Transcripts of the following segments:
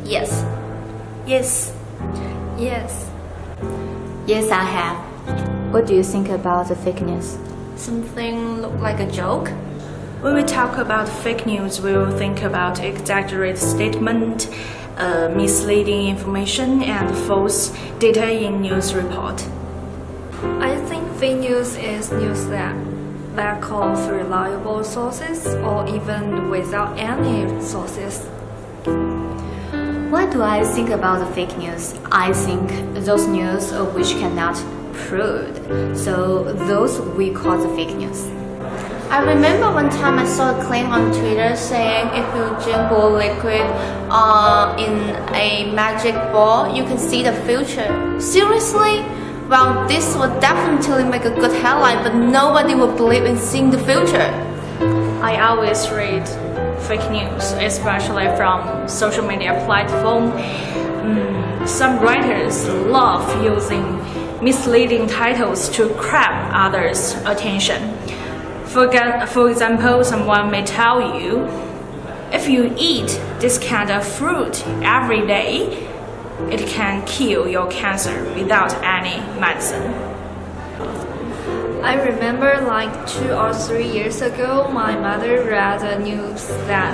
Yes. Yes. Yes. Yes, I have. What do you think about the fake news? Something look like a joke? When we talk about fake news, we will think about exaggerated statement, misleading information, and false data in news report. I think fake news is news that lack of reliable sources or even without any sources. What do I think about the fake news? I think those news which cannot proved. So those we call the fake news. I remember one time I saw a claim on Twitter saying if you drink blue liquid in a magic ball, you can see the future. Seriously? Well, this would definitely make a good headline, but nobody would believe in seeing the future. I always read fake news, especially from social media platform. Some writers love using misleading titles to grab others' attention. For example, someone may tell you, if you eat this kind of fruit every day, it can kill your cancer without any medicine. I remember like 2 or 3 years ago, my mother read the news that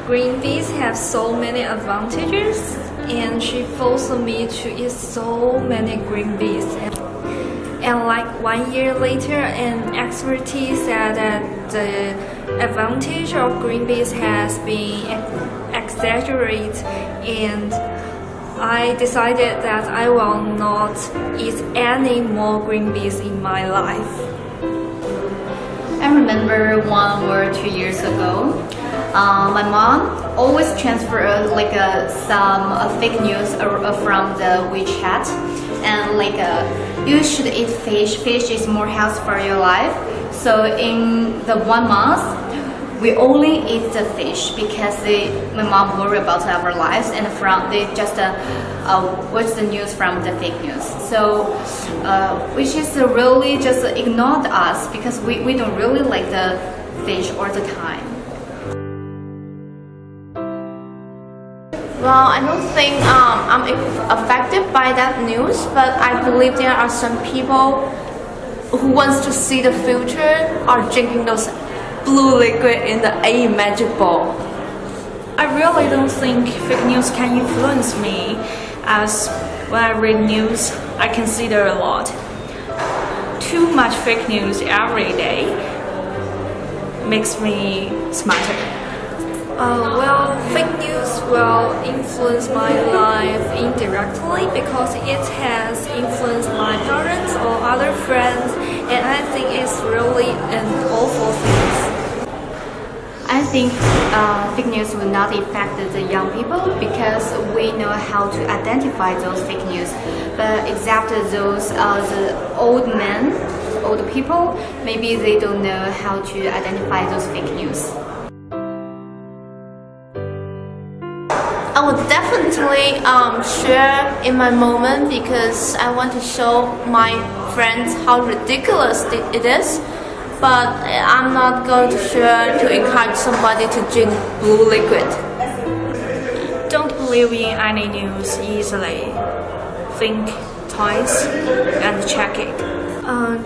green beans have so many advantages, and she forced me to eat so many green beans. And like 1 year later, an expert said that the advantage of green beans has been exaggerated, and I decided that I will not eat any more green beans in my life. I remember 1 or 2 years ago, my mom always transferred some fake news from the WeChat, and you should eat fish. Fish is more healthy for your life. So in the 1 month, we only eat the fish because my mom worried about our lives, and just watch the news from the fake news. So which is really just ignored us because we don't really like the fish all the time. Well, I don't think I'm affected by that news, but I believe there are some people who wants to see the future are drinking those blue liquid in a magic ball. I really don't think fake news can influence me, as when I read news, I consider a lot. Too much fake news every day makes me smarter. Well, fake news will influence my life indirectly because it has influenced my parents or other friends, and I think it's really an awful thing. I think fake news will not affect the young people because we know how to identify those fake news. But except those the old men, old people, maybe they don't know how to identify those fake news. I would definitely share in my moment because I want to show my friends how ridiculous it is. But I'm not going to share to encourage somebody to drink blue liquid. Don't believe in any news easily. Think twice and check it.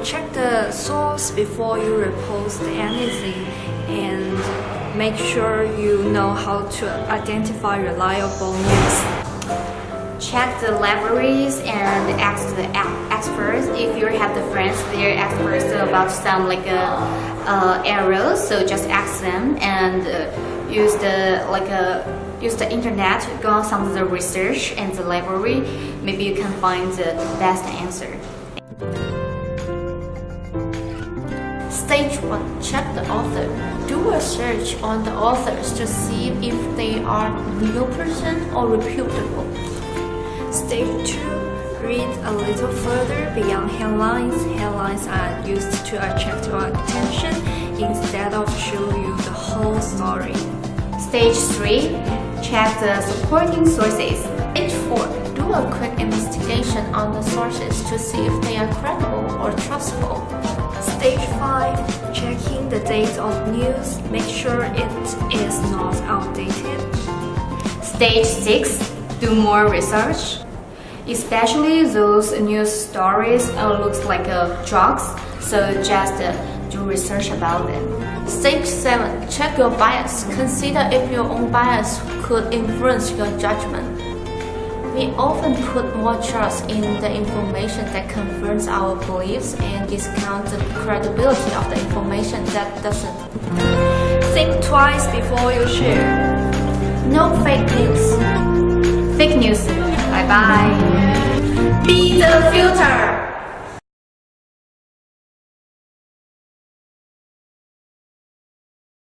Check the source before you repost anything, and make sure you know how to identify reliable news. Check the libraries and ask the experts. If you have the friends, they're experts about some areas, so just ask them and use the internet, go on some of the research and the library. Maybe you can find the best answer. Stage 1. Check the author. Do a search on the authors to see if they are a real person or reputable. Stage 2. Read a little further beyond headlines. Headlines are used to attract your attention instead of show you the whole story. Stage 3. Check the supporting sources. Stage 4. Do a quick investigation on the sources to see if they are credible or trustful. Stage 5. Checking the date of news. Make sure it is not outdated. Stage 6. Do more research. Especially those news stories looks like drugs, so just do research about them. Stage 7. Check your bias. Consider if your own bias could influence your judgment. We often put more trust in the information that confirms our beliefs and discount the credibility of the information that doesn't. Think twice before you share. No fake news. Fake news. Bye bye. Be the filter.